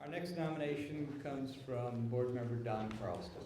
Our next nomination comes from Board Member Don Carlston.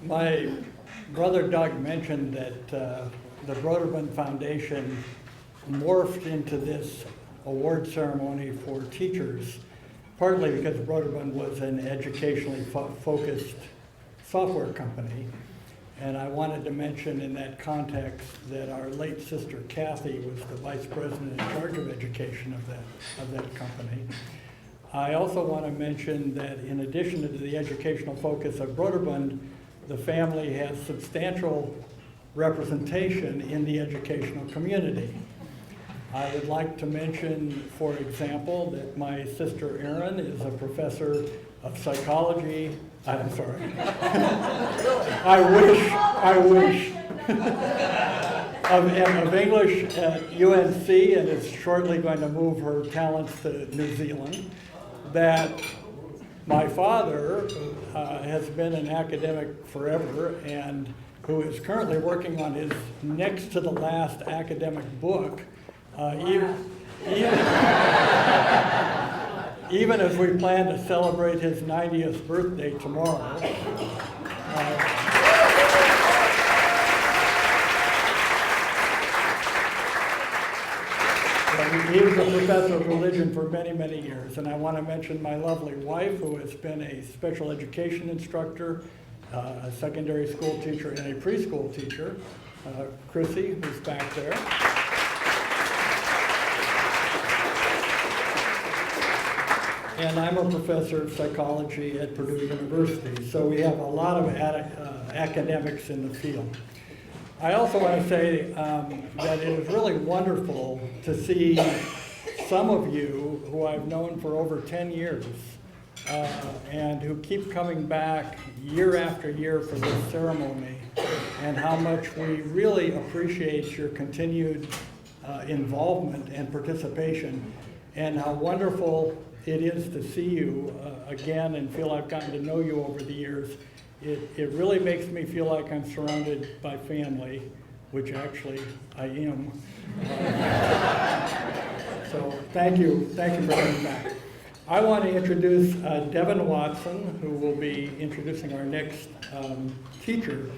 My brother Doug mentioned that the Broderbund Foundation morphed into this award ceremony for teachers, partly because Broderbund was an educationally focused software company. And I wanted to mention in that context that our late sister Kathy was the vice president in charge of education of that company. I also want to mention that in addition to the educational focus of Broderbund, the family has substantial representation in the educational community. I would like to mention, for example, that my sister Erin is a professor of psychology. I'm sorry. I wish. of English at UNC, and is shortly going to move her talents to New Zealand. That my father has been an academic forever, and who is currently working on his next to the last academic book, even as we plan to celebrate his 90th birthday tomorrow. He was a professor of religion for many, many years. And I want to mention my lovely wife, who has been a special education instructor, a secondary school teacher, and a preschool teacher, Chrissy, who's back there. And I'm a professor of psychology at Purdue University. So we have a lot of academics in the field. I also want to say that it is really wonderful to see some of you who I've known for over 10 years and who keep coming back year after year for this ceremony, and how much we really appreciate your continued involvement and participation, and how wonderful it is to see you again and feel I've gotten to know you over the years. It really makes me feel like I'm surrounded by family, which actually I am. So thank you for coming back. I want to introduce Devan Watson, who will be introducing our next teacher.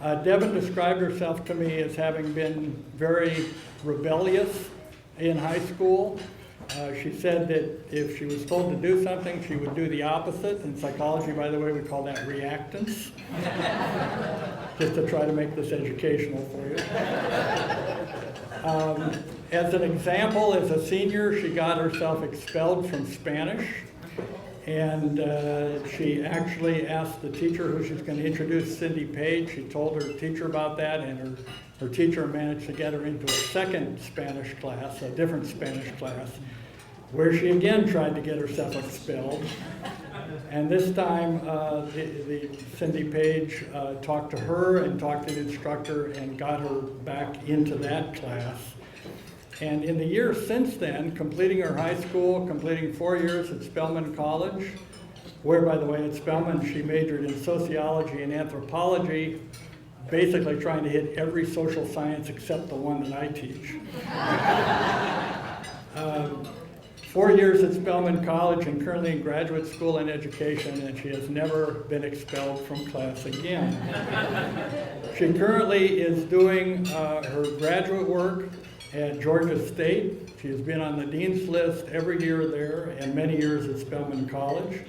Devan described herself to me as having been very rebellious in high school. She said that if she was told to do something, she would do the opposite. In psychology, by the way, we call that reactance. Just to try to make this educational for you. As an example, as a senior, she got herself expelled from Spanish. And she actually asked the teacher who she was going to introduce, Cindy Page. She told her teacher about that, and her teacher managed to get her into a second Spanish class, a different Spanish class, where she again tried to get herself expelled. And this time, the Cindy Page talked to her and talked to the instructor and got her back into that class. And in the years since then, completing her high school, completing 4 years at Spelman College, where, by the way, at Spelman she majored in sociology and anthropology, basically trying to hit every social science except the one that I teach. 4 years at Spelman College and currently in graduate school in education, and she has never been expelled from class again. She currently is doing her graduate work at Georgia State. She has been on the dean's list every year there and many years at Spelman College.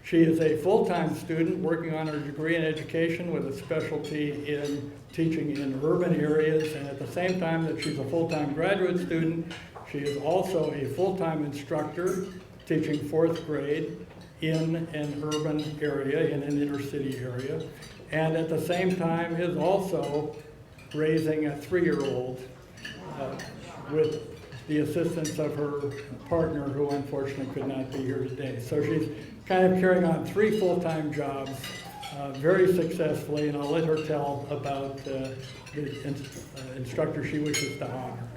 She is a full-time student working on her degree in education with a specialty in teaching in urban areas, and at the same time that she's a full-time graduate student, she is also a full-time instructor teaching 4th grade in an urban area, in an inner city area, and at the same time is also raising a 3-year-old with the assistance of her partner, who unfortunately could not be here today. So she's kind of carrying on 3 full-time jobs very successfully, and I'll let her tell about the instructor she wishes to honor.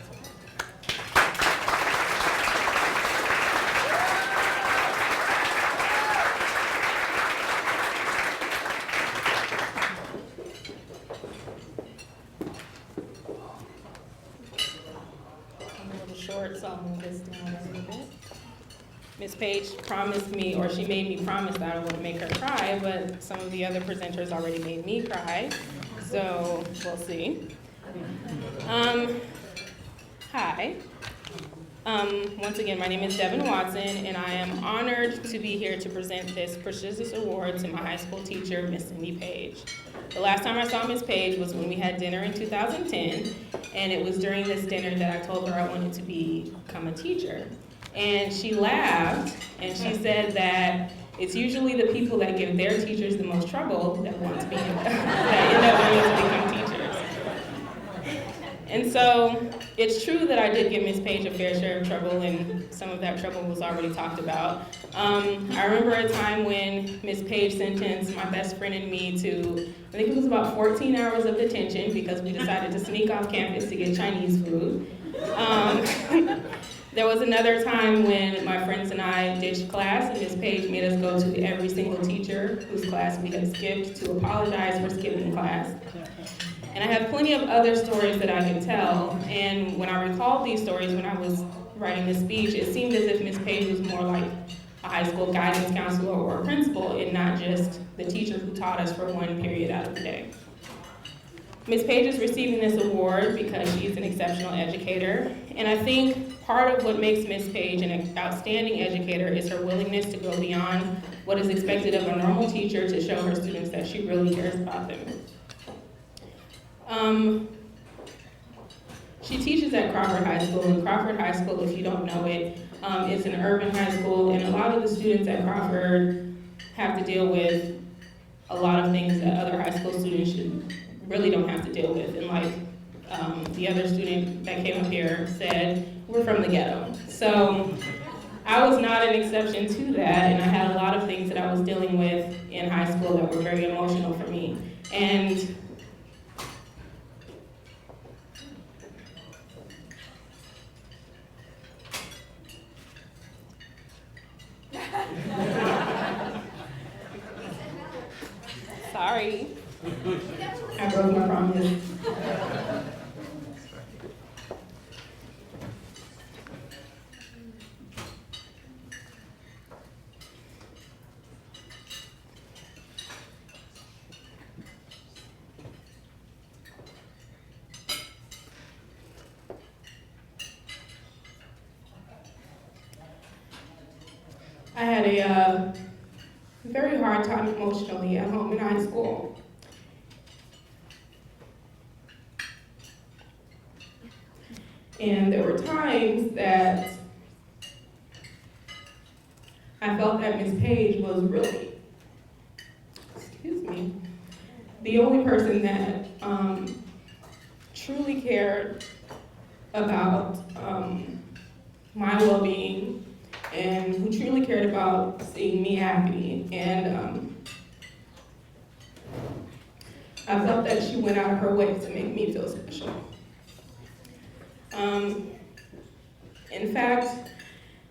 so I'll move this down a little bit. Ms. Page promised me, or she made me promise that I wouldn't make her cry, but some of the other presenters already made me cry, so we'll see. Hi. Once again, my name is Devan Watson, and I am honored to be here to present this prestigious award to my high school teacher, Miss Cindy Page. The last time I saw Miss Page was when we had dinner in 2010, and it was during this dinner that I told her I wanted to become a teacher. And she laughed, and she said that it's usually the people that give their teachers the most trouble that want to be, that end up wanting to become teachers. And so it's true that I did give Miss Page a fair share of trouble, and some of that trouble was already talked about. I remember a time when Miss Page sentenced my best friend and me to, I think it was about 14 hours of detention because we decided to sneak off campus to get Chinese food. There was another time when my friends and I ditched class, and Ms. Page made us go to every single teacher whose class we had skipped to apologize for skipping class. And I have plenty of other stories that I can tell, and when I recalled these stories when I was writing this speech, it seemed as if Ms. Page was more like a high school guidance counselor or a principal, and not just the teacher who taught us for one period out of the day. Ms. Page is receiving this award because she's an exceptional educator, and I think part of what makes Ms. Page an outstanding educator is her willingness to go beyond what is expected of a normal teacher to show her students that she really cares about them. She teaches at Crawford High School, and Crawford High School, if you don't know it, is an urban high school, and a lot of the students at Crawford have to deal with a lot of things that other high school students really don't have to deal with. And like the other student that came up here said, we're from the ghetto. So I was not an exception to that, and I had a lot of things that I was dealing with in high school that were very emotional for me. And sorry, I broke my promise. I had a very hard time emotionally at home in high school. And there were times that I felt that Ms. Page was really, the only person that truly cared about my well-being and who truly cared about seeing me happy. And I felt that she went out of her way to make me feel special. In fact,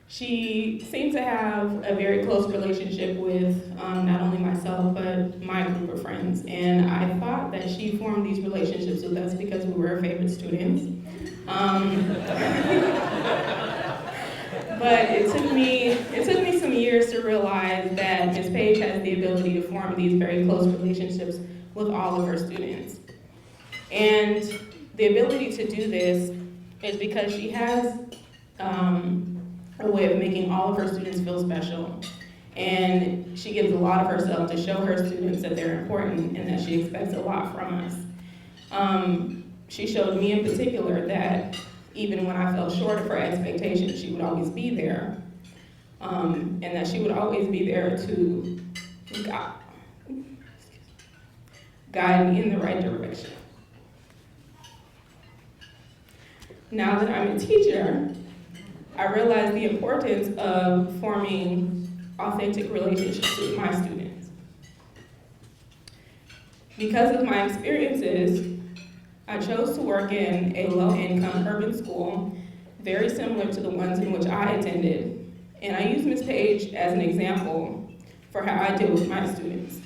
she seemed to have a very close relationship with not only myself, but my group of friends. And I thought that she formed these relationships with us because we were her favorite students. But it took me some years to realize that Ms. Page has the ability to form these very close relationships with all of her students. And the ability to do this is because she has a way of making all of her students feel special. And she gives a lot of herself to show her students that they're important and that she expects a lot from us. She showed me in particular that even when I fell short of her expectations, she would always be there. And that she would always be there to guide me in the right direction. Now that I'm a teacher, I realize the importance of forming authentic relationships with my students. Because of my experiences, I chose to work in a low-income urban school, very similar to the ones in which I attended, and I use Ms. Page as an example for how I deal with my students.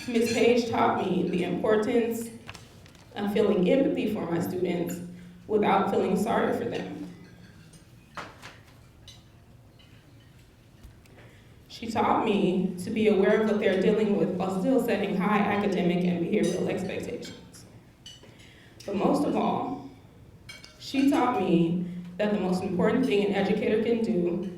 Ms. Page taught me the importance of feeling empathy for my students without feeling sorry for them. She taught me to be aware of what they're dealing with while still setting high academic and behavioral expectations. But most of all, she taught me that the most important thing an educator can do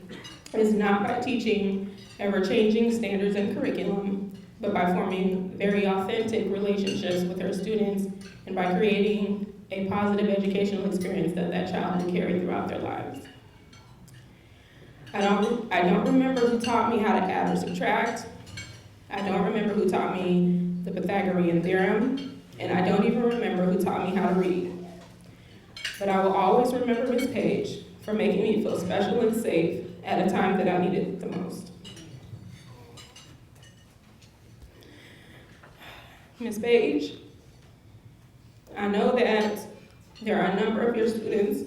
is not by teaching ever-changing standards and curriculum, but by forming very authentic relationships with her students and by creating a positive educational experience that child can carry throughout their lives. I don't remember who taught me how to add or subtract. I don't remember who taught me the Pythagorean theorem, and I don't even remember who taught me how to read. But I will always remember Ms. Page for making me feel special and safe at a time that I needed it the most. Ms. Page, I know that there are a number of your students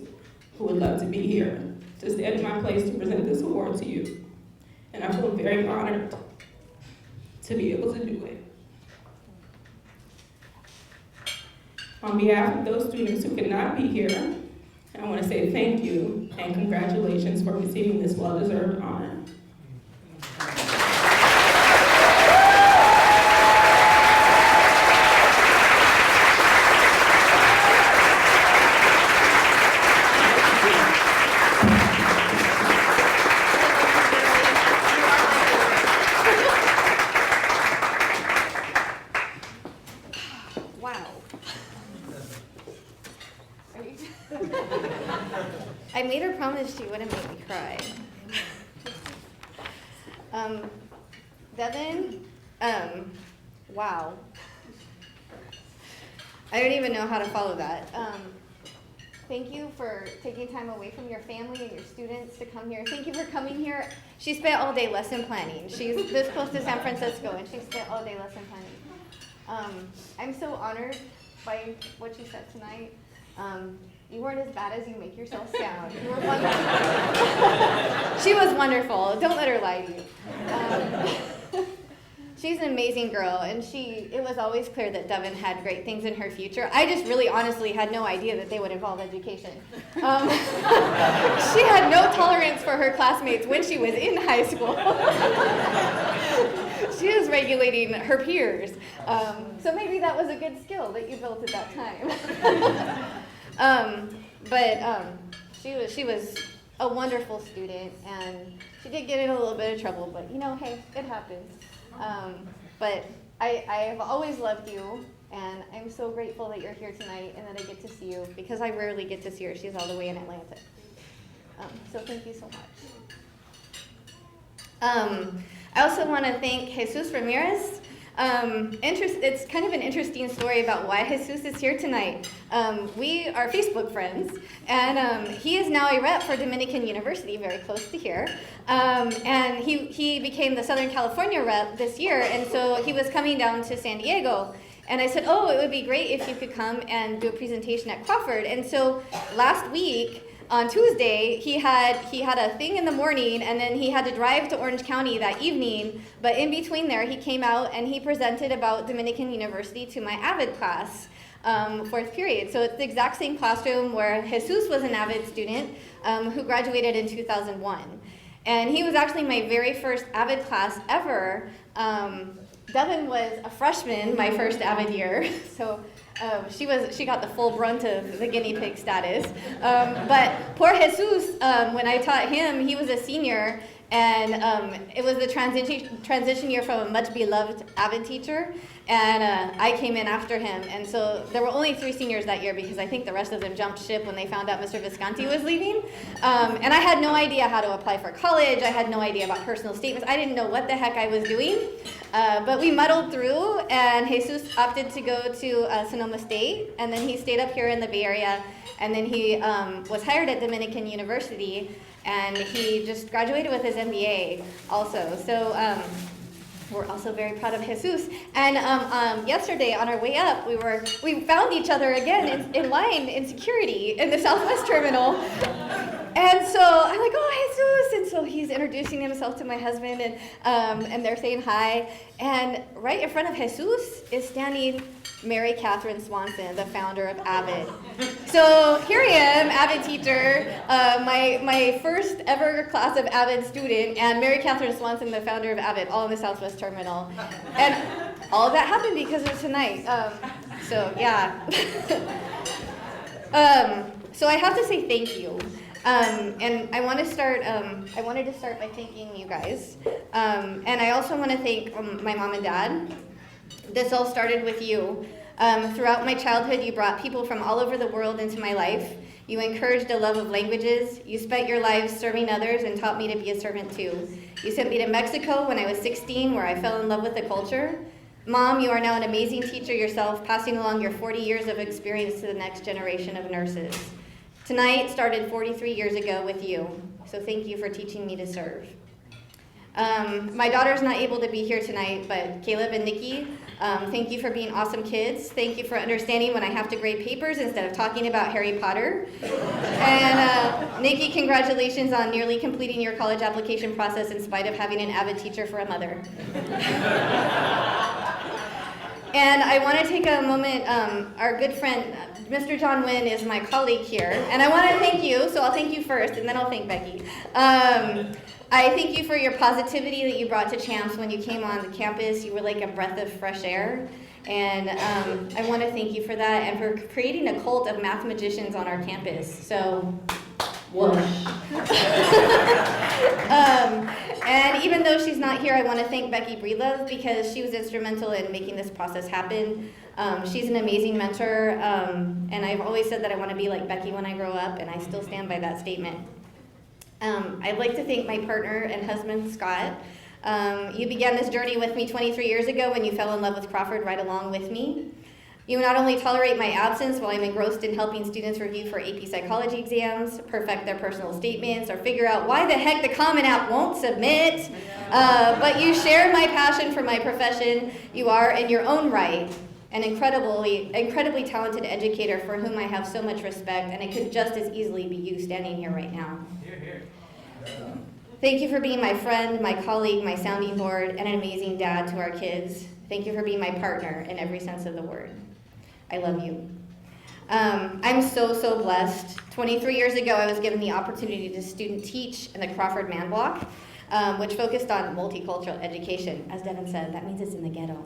who would love to be here to stand in my place to present this award to you. And I feel very honored to be able to do it. On behalf of those students who could not be here, I want to say thank you and congratulations for receiving this well-deserved honor. I made her promise she wouldn't make me cry. Devan, wow. I don't even know how to follow that. Thank you for taking time away from your family and your students to come here. Thank you for coming here. She spent all day lesson planning. She's this close to San Francisco, and she spent all day lesson planning. I'm so honored by what you said tonight. You weren't as bad as you make yourself sound. You were wonderful. She was wonderful. Don't let her lie to you. She's an amazing girl, and it was always clear that Devan had great things in her future. I just really honestly had no idea that they would involve education. She had no tolerance for her classmates when she was in high school. She was regulating her peers. So maybe that was a good skill that you built at that time. She was a wonderful student, and she did get in a little bit of trouble, but hey, it happens. But I have always loved you, and I'm so grateful that you're here tonight and that I get to see you, because I rarely get to see her. She's all the way in Atlanta. So thank you so much. I also want to thank Jesus Ramirez. It's kind of an interesting story about why Jesus is here tonight. We are Facebook friends, and he is now a rep for Dominican University, very close to here. And he became the Southern California rep this year, and so he was coming down to San Diego. And I said, oh, it would be great if you could come and do a presentation at Crawford. And so last week, on Tuesday, he had a thing in the morning, and then he had to drive to Orange County that evening. But in between there, he came out and he presented about Dominican University to my AVID class, fourth period. So it's the exact same classroom where Jesus was an AVID student who graduated in 2001. And he was actually my very first AVID class ever. Devan was a freshman my first AVID year, so she got the full brunt of the guinea pig status. But poor Jesus, when I taught him, he was a senior, and it was the transition year from a much beloved AVID teacher, and I came in after him, and so there were only 3 seniors that year because I think the rest of them jumped ship when they found out Mr. Visconti was leaving. And I had no idea how to apply for college. I had no idea about personal statements. I didn't know what the heck I was doing. But we muddled through, and Jesus opted to go to Sonoma State, and then he stayed up here in the Bay Area, and then he was hired at Dominican University, and he just graduated with his MBA also. So we're also very proud of Jesus. And yesterday on our way up, we found each other again in line in security in the Southwest Terminal. And so I'm like, oh, Jesus. And so he's introducing himself to my husband, and they're saying hi. And right in front of Jesus is standing Mary Catherine Swanson, the founder of Avid. So here I am, Avid teacher, my first ever class of Avid student, and Mary Catherine Swanson, the founder of Avid, all in the Southwest Terminal. And all of that happened because of tonight. So yeah. So I have to say thank you. And I want to start. I wanted to start by thanking you guys, and I also want to thank my mom and dad. This all started with you. Throughout my childhood, you brought people from all over the world into my life. You encouraged a love of languages. You spent your lives serving others and taught me to be a servant too. You sent me to Mexico when I was 16, where I fell in love with the culture. Mom, you are now an amazing teacher yourself, passing along your 40 years of experience to the next generation of nurses. Tonight started 43 years ago with you, so thank you for teaching me to serve. My daughter's not able to be here tonight, but Caleb and Nikki, thank you for being awesome kids. Thank you for understanding when I have to grade papers instead of talking about Harry Potter. And Nikki, congratulations on nearly completing your college application process in spite of having an Avid teacher for a mother. And I want to take a moment, our good friend, Mr. John Wynn is my colleague here, and I want to thank you, so I'll thank you first, and then I'll thank Becky. I thank you for your positivity that you brought to Champs when you came on the campus. You were like a breath of fresh air, and I want to thank you for that, and for creating a cult of math magicians on our campus, so whoosh. And even though she's not here, I want to thank Becky Breedlove because she was instrumental in making this process happen. She's an amazing mentor, and I've always said that I want to be like Becky when I grow up, and I still stand by that statement. I'd like to thank my partner and husband, Scott. You began this journey with me 23 years ago when you fell in love with Crawford right along with me. You not only tolerate my absence while I'm engrossed in helping students review for AP psychology exams, perfect their personal statements, or figure out why the heck the Common App won't submit, but you share my passion for my profession. You are, in your own right, an incredibly talented educator for whom I have so much respect, and it could just as easily be you standing here right now. Thank you for being my friend, my colleague, my sounding board, and an amazing dad to our kids. Thank you for being my partner in every sense of the word. I love you. I'm so blessed. 23 years ago, I was given the opportunity to student teach in the Crawford Man Block, which focused on multicultural education. As Devan said, that means it's in the ghetto.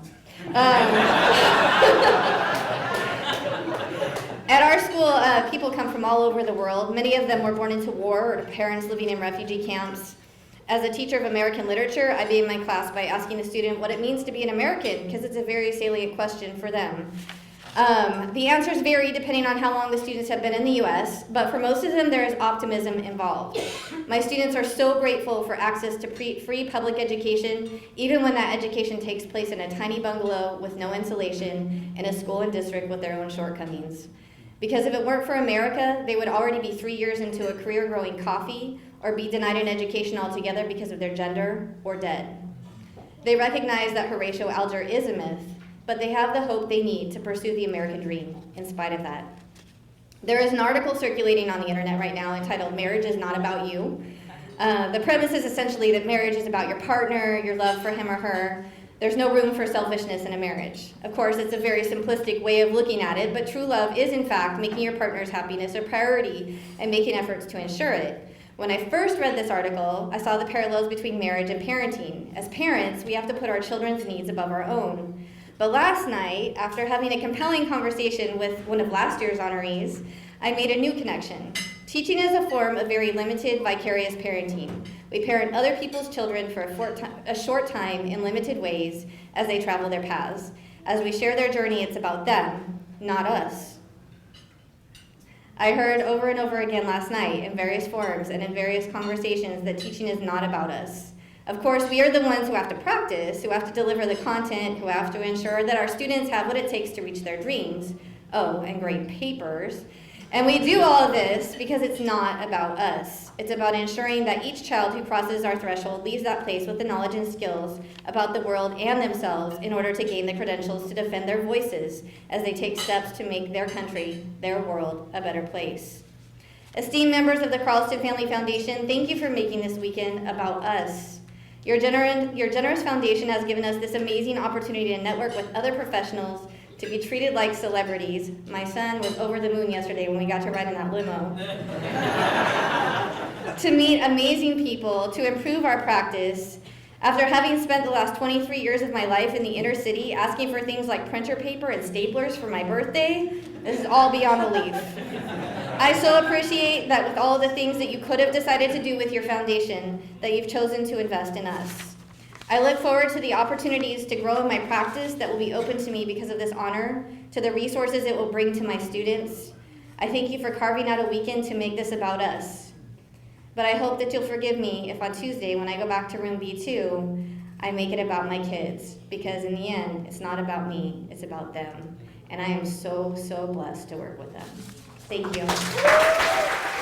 At our school, people come from all over the world. Many of them were born into war or to parents living in refugee camps. As a teacher of American literature, I began my class by asking a student what it means to be an American, because it's a very salient question for them. The answers vary depending on how long the students have been in the U.S., but for most of them, there is optimism involved. My students are so grateful for access to free public education, even when that education takes place in a tiny bungalow with no insulation in a school and district with their own shortcomings. Because if it weren't for America, they would already be 3 years into a career growing coffee or be denied an education altogether because of their gender or dead. They recognize that Horatio Alger is a myth, but they have the hope they need to pursue the American dream in spite of that. There is an article circulating on the internet right now entitled "Marriage is Not About You." The premise is essentially that marriage is about your partner, your love for him or her. There's no room for selfishness in a marriage. Of course, it's a very simplistic way of looking at it, but true love is in fact making your partner's happiness a priority and making efforts to ensure it. When I first read this article, I saw the parallels between marriage and parenting. As parents, we have to put our children's needs above our own. But last night, after having a compelling conversation with one of last year's honorees, I made a new connection. Teaching is a form of very limited vicarious parenting. We parent other people's children for a short time in limited ways as they travel their paths. As we share their journey, it's about them, not us. I heard over and over again last night in various forums and in various conversations that teaching is not about us. Of course, we are the ones who have to practice, who have to deliver the content, who have to ensure that our students have what it takes to reach their dreams. Oh, and grade papers. And we do all of this because it's not about us. It's about ensuring that each child who crosses our threshold leaves that place with the knowledge and skills about the world and themselves in order to gain the credentials to defend their voices as they take steps to make their country, their world, a better place. Esteemed members of the Carlston Family Foundation, thank you for making this weekend about us. Your generous foundation has given us this amazing opportunity to network with other professionals, to be treated like celebrities. My son was over the moon yesterday when we got to ride in that limo. To meet amazing people, to improve our practice. After having spent the last 23 years of my life in the inner city asking for things like printer paper and staplers for my birthday, this is all beyond belief. I so appreciate that with all the things that you could have decided to do with your foundation, that you've chosen to invest in us. I look forward to the opportunities to grow in my practice that will be open to me because of this honor, to the resources it will bring to my students. I thank you for carving out a weekend to make this about us. But I hope that you'll forgive me if on Tuesday, when I go back to room B2, I make it about my kids, because in the end, it's not about me, it's about them. And I am so, so blessed to work with them. Thank you.